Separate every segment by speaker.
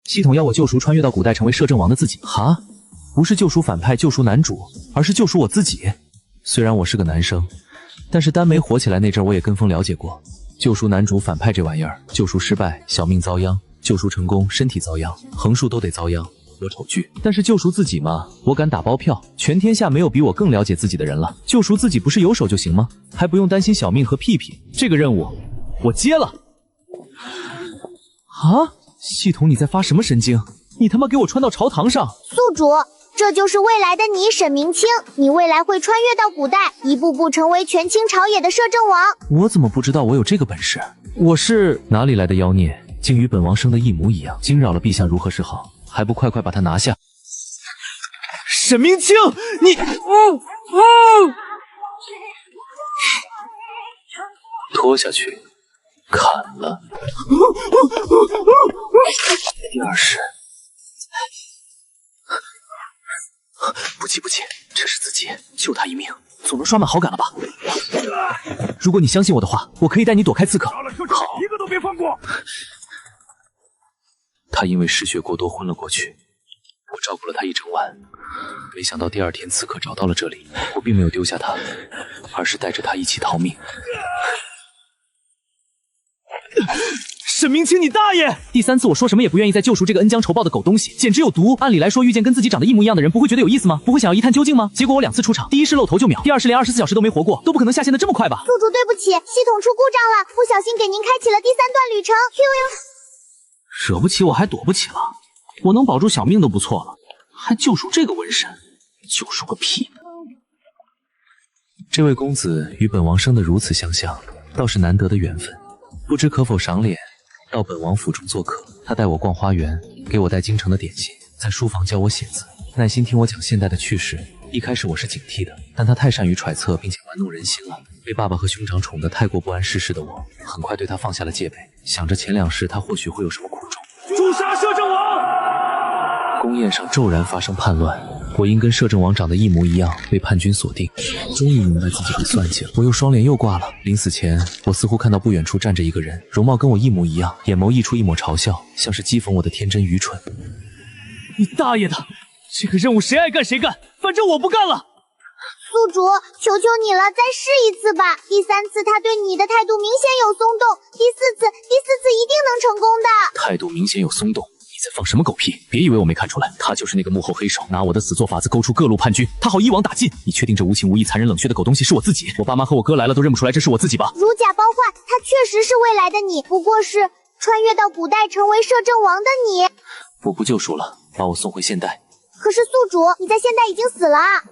Speaker 1: 系统要我救赎穿越到古代成为摄政王的自己。哈，不是救赎反派、救赎男主，而是救赎我自己。虽然我是个男生，但是耽美火起来那阵我也跟风了解过。救赎男主反派这玩意儿，救赎失败，小命遭殃；救赎成功，身体遭殃，横竖都得遭殃。有丑剧，但是救赎自己嘛，我敢打包票，全天下没有比我更了解自己的人了。救赎自己不是有手就行吗？还不用担心小命和屁屁。这个任务我接了。啊，系统你在发什么神经？你他妈给我穿到朝堂上！
Speaker 2: 宿主，这就是未来的你沈明清，你未来会穿越到古代，一步步成为权倾朝野的摄政王。
Speaker 1: 我怎么不知道我有这个本事？我是哪里来的妖孽，竟与本王生的一模一样，惊扰了陛下如何是好？还不快快把他拿下！沈明清，你，拖下去，砍了。第二是，不急不急，这是自己救他一命，总能刷满好感了吧？如果你相信我的话，我可以带你躲开刺客。好，
Speaker 3: 一个都别放过。
Speaker 1: 他因为失血过多昏了过去，我照顾了他一整晚。没想到第二天刺客找到了这里，我并没有丢下他，而是带着他一起逃命。沈明清，你大爷！第三次我说什么也不愿意再救赎这个恩将仇报的狗东西，简直有毒。按理来说，遇见跟自己长得一模一样的人，不会觉得有意思吗？不会想要一探究竟吗？结果我2次出场，第一是露头就秒，第二是连24小时都没活过，都不可能下线的这么快吧？
Speaker 2: 宿主对不起，系统出故障了，不小心给您开启了第3段旅程。
Speaker 1: 惹不起我还躲不起了，我能保住小命都不错了，还救赎这个瘟神，救赎个屁！这位公子与本王生得如此相像，倒是难得的缘分，不知可否赏脸到本王府中做客。他带我逛花园，给我带京城的点心，在书房教我写字，耐心听我讲现代的趣事。一开始我是警惕的，但他太善于揣测并且玩弄人心了。被爸爸和兄长宠得太过不谙世事的我，很快对他放下了戒备，想着前2世他或许会有什么苦衷。
Speaker 3: 诛杀摄政王！
Speaker 1: 宫宴上骤然发生叛乱，我因跟摄政王长得一模一样，被叛军锁定。终于明白自己被算计了，我又双脸又挂了。临死前，我似乎看到不远处站着一个人，容貌跟我一模一样，眼眸溢出一抹嘲笑，像是讥讽我的天真愚蠢。你大爷的！这个任务谁爱干谁干，反正我不干了。
Speaker 2: 宿主，求求你了，再试一次吧。第3次他对你的态度明显有松动，第4次一定能成功的。
Speaker 1: 态度明显有松动？你在放什么狗屁？别以为我没看出来，他就是那个幕后黑手，拿我的死做法子勾出各路叛军，他好一网打尽。你确定这无情无义、残忍冷血的狗东西是我自己？我爸妈和我哥来了都认不出来这是我自己吧？
Speaker 2: 如假包换，他确实是未来的你，不过是穿越到古代成为摄政王的你。
Speaker 1: 我不救赎了，把我送回现代。
Speaker 2: 可是宿主，你在现代已经死了啊！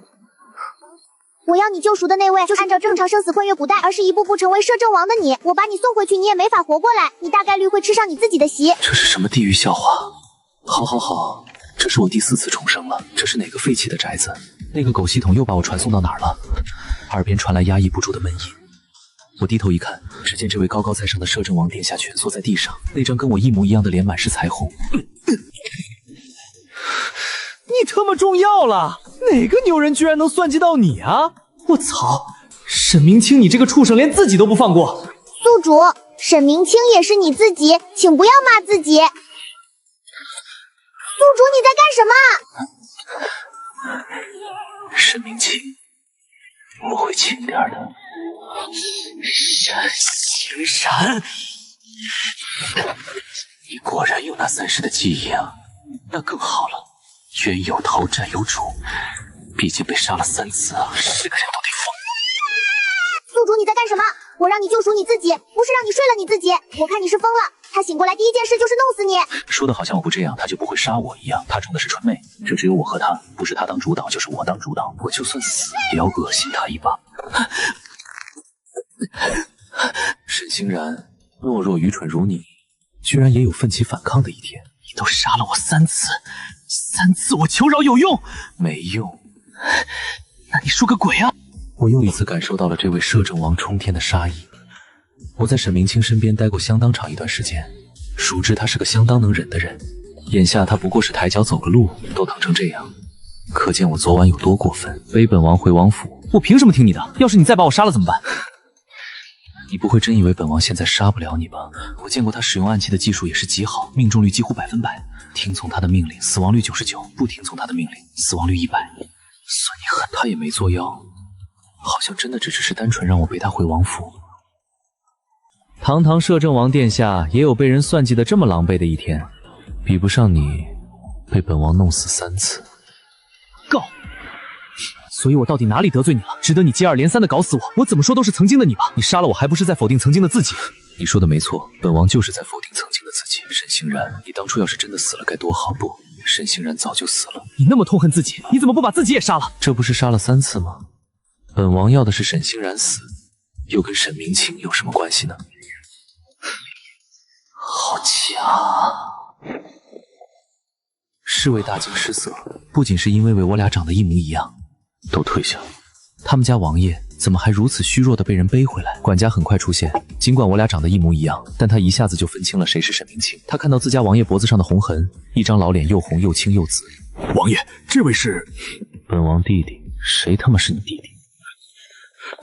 Speaker 2: 我要你救赎的那位，就是按照正常生死穿越古代，而是一步步成为摄政王的你。我把你送回去，你也没法活过来，你大概率会吃上你自己的席。
Speaker 1: 这是什么地狱笑话？好，这是我第4次重生了。这是哪个废弃的宅子？那个狗系统又把我传送到哪儿了？耳边传来压抑不住的闷音。我低头一看，只见这位高高在上的摄政王殿下蜷缩在地上，那张跟我一模一样的脸满是彩虹。你他妈中药了？哪个牛人居然能算计到你啊！我操！沈明清，你这个畜生，连自己都不放过！
Speaker 2: 宿主，沈明清也是你自己，请不要骂自己。宿主，你在干什么？
Speaker 1: 沈明清，我会轻点的。闪星闪，你果然有那3世的记忆啊！那更好了。冤有头债有主，毕竟被杀了3次啊，是个人都得疯。
Speaker 2: 宿主，你在干什么？我让你救赎你自己，不是让你睡了你自己。我看你是疯了。他醒过来第一件事就是弄死你。
Speaker 1: 说的好像我不这样他就不会杀我一样。他宠的是春妹，这只有我和他，不是他当主导就是我当主导。我就算死也要恶心他一把。沈欣然，懦弱愚蠢如你，居然也有奋起反抗的一天。你都杀了我3次，3次我求饶有用？没用。那你说个鬼啊！我又一次感受到了这位摄政王冲天的杀意。我在沈明清身边待过相当长一段时间，熟知他是个相当能忍的人。眼下他不过是抬脚走个路都疼成这样，可见我昨晚有多过分。背本王回王府，我凭什么听你的？要是你再把我杀了怎么办？你不会真以为本王现在杀不了你吧？我见过他使用暗器的技术也是极好，命中率几乎100%。听从他的命令，死亡率99；不听从他的命令，死亡率100。算你狠，他也没作妖，好像真的只是单纯让我背他回王府。堂堂摄政王殿下，也有被人算计的这么狼狈的一天，比不上你被本王弄死3次。
Speaker 4: 够！所以我到底哪里得罪你了，值得你接二连三的搞死我？我怎么说都是曾经的你吧？你杀了我，还不是在否定曾经的自己？
Speaker 1: 你说的没错，本王就是在否定曾经的自己。沈欣然，你当初要是真的死了该多好！不，沈欣然早就死了。
Speaker 4: 你那么痛恨自己，你怎么不把自己也杀了？
Speaker 1: 这不是杀了3次吗？本王要的是沈欣然死，又跟沈明清有什么关系呢？好强！侍卫大惊失色，不仅是因为我俩长得一模一样，都退下。他们家王爷怎么还如此虚弱的被人背回来？管家很快出现，尽管我俩长得一模一样，但他一下子就分清了谁是沈明清。他看到自家王爷脖子上的红痕，一张老脸又红又青又紫。
Speaker 3: 王爷，这位是
Speaker 1: 本王弟弟。谁他妈是你弟弟？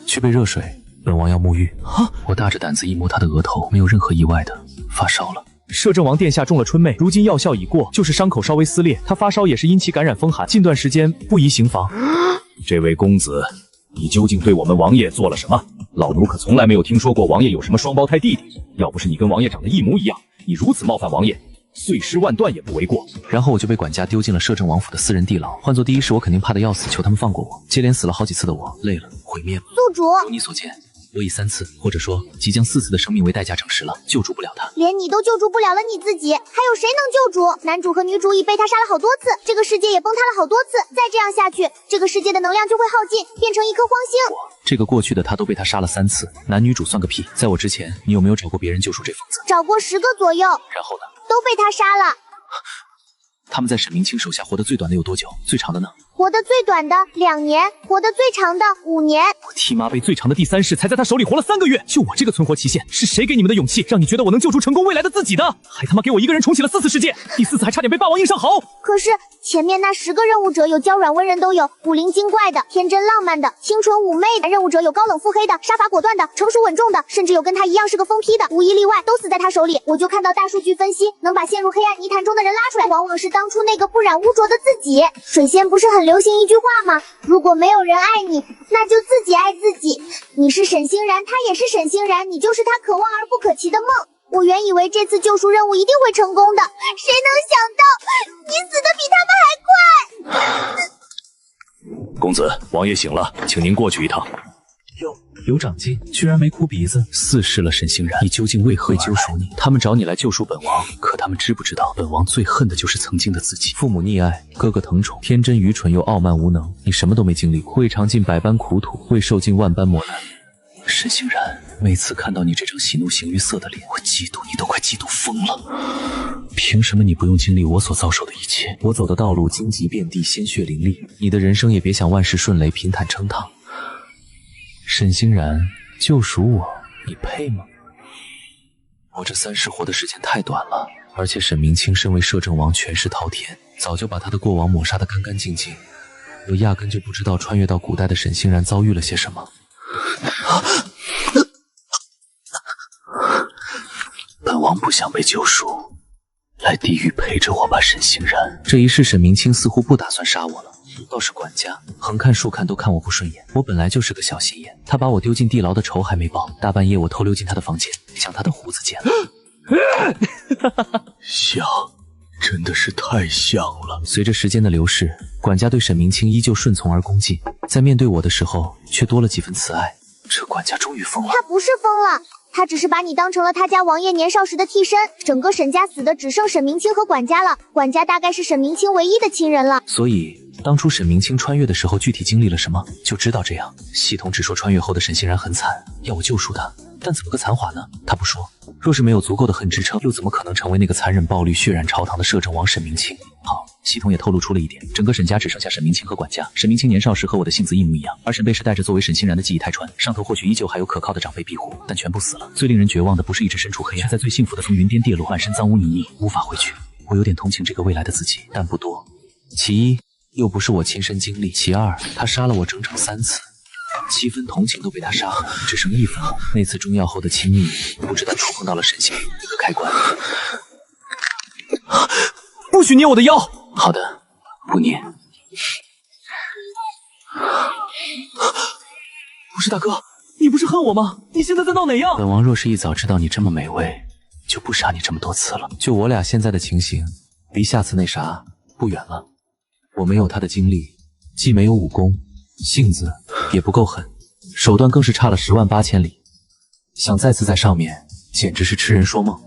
Speaker 1: 去备热水，本王要沐浴。啊！我大着胆子一摸他的额头，没有任何意外的发烧了。
Speaker 4: 摄政王殿下中了春魅，如今药效已过，就是伤口稍微撕裂，他发烧也是因其感染风寒，近段时间不宜行房。
Speaker 3: 这位公子，你究竟对我们王爷做了什么？老奴可从来没有听说过王爷有什么双胞胎弟弟。要不是你跟王爷长得一模一样，你如此冒犯王爷，碎尸万段也不为过。
Speaker 1: 然后我就被管家丢进了摄政王府的私人地牢。换做第一时，我肯定怕得要死，求他们放过我。接连死了好几次的我，累了，毁灭了。
Speaker 2: 宿主，
Speaker 1: 如你所见，我以3次，或者说即将4次的生命为代价证实了，救助不了他。
Speaker 2: 连你都救助不了了你自己，还有谁能救主？男主和女主已被他杀了好多次，这个世界也崩塌了好多次。再这样下去，这个世界的能量就会耗尽，变成一颗荒星。
Speaker 1: 这个过去的他都被他杀了3次，男女主算个屁！在我之前，你有没有找过别人救赎这疯子？
Speaker 2: 找过10个左右。
Speaker 1: 然后呢？
Speaker 2: 都被他杀了。
Speaker 1: 他们在沈明清手下活得最短的有多久？最长的呢？
Speaker 2: 活得最短的2年，活得最长的5年。
Speaker 4: 我替妈被最长的第3世才在他手里活了3个月，就我这个存活期限，是谁给你们的勇气，让你觉得我能救出成功未来的自己的？还他妈给我一个人重启了4次世界，第4次还差点被霸王硬上好。
Speaker 2: 可是前面那10个任务者有娇软温人都有，古灵精怪的，天真浪漫的，清纯妩媚的；任务者有高冷腹黑的，杀伐果断的，成熟稳重的，甚至有跟他一样是个疯批的，无一例外都死在他手里。我就看到大数据分析，能把陷入黑暗泥潭中的人拉出来，往往是当初那个不染污浊的自己。水仙不是很流行一句话吗？如果没有人爱你，那就自己爱自己。你是沈欣然，他也是沈欣然，你就是他可望而不可及的梦。我原以为这次救赎任务一定会成功的，谁能想到你死得比他们还快。
Speaker 3: 公子，王爷醒了，请您过去一趟。
Speaker 1: 有长进，居然没哭鼻子，弑视了沈欣然，你究竟为何救赎你？他们找你来救赎本王，可他们知不知道，本王最恨的就是曾经的自己。父母溺爱，哥哥疼宠，天真愚蠢又傲慢无能，你什么都没经历过，未尝尽百般苦土，未受尽万般磨难。沈欣然，每次看到你这张喜怒形于色的脸，我嫉妒你都快嫉妒疯了。凭什么你不用经历我所遭受的一切？我走的道路荆棘遍地，鲜血淋漓，你的人生也别想万事顺遂，平坦称烫。沈欣然，救赎我，你配吗？我这3世活的时间太短了，而且沈明清身为摄政王，权势滔天，早就把他的过往抹杀得干干净净。我压根就不知道穿越到古代的沈欣然遭遇了些什么。本王不想被救赎，来地狱陪着我吧，沈欣然。这一世，沈明清似乎不打算杀我了。倒是管家，横看竖看都看我不顺眼。我本来就是个小心眼，他把我丢进地牢的仇还没报，大半夜我偷溜进他的房间，将他的胡子剪了。
Speaker 3: 像，真的是太像了。
Speaker 1: 随着时间的流逝，管家对沈明清依旧顺从而恭敬，在面对我的时候却多了几分慈爱。这管家终于疯了。
Speaker 2: 他不是疯了，他只是把你当成了他家王爷年少时的替身。整个沈家死的只剩沈明清和管家了，管家大概是沈明清唯一的亲人了。
Speaker 1: 所以当初沈明清穿越的时候具体经历了什么，就知道这样。系统只说穿越后的沈欣然很惨，要我救赎他，但怎么个残法呢？他不说。若是没有足够的恨支撑，又怎么可能成为那个残忍暴力血染朝堂的摄政王沈明清？好，系统也透露出了一点，整个沈家只剩下沈明清和管家。沈明清年少时和我的性子一模一样，而沈贝是带着作为沈欣然的记忆太传，上头或许依旧还有可靠的长辈庇护，但全部死了。最令人绝望的不是一直身处黑暗，却在最幸福的从云巅跌落，满身脏污泥泞，无法回去。我有点同情这个未来的自己，但不多。其一，又不是我亲身经历；其二，他杀了我整整3次，7分同情都被他杀了，只剩1分。那次中药后的亲密，不知道触碰到了神性一个开关。
Speaker 4: 不不许捏我的腰。
Speaker 1: 好的，不捏。
Speaker 4: 不是大哥，你不是恨我吗？你现在在闹哪样？
Speaker 1: 本王若是一早知道你这么美味，就不杀你这么多次了。就我俩现在的情形，离下次那啥不远了。我没有他的精力，既没有武功，性子也不够狠，手段更是差了10万8千里。想再次在上面，简直是痴人说梦。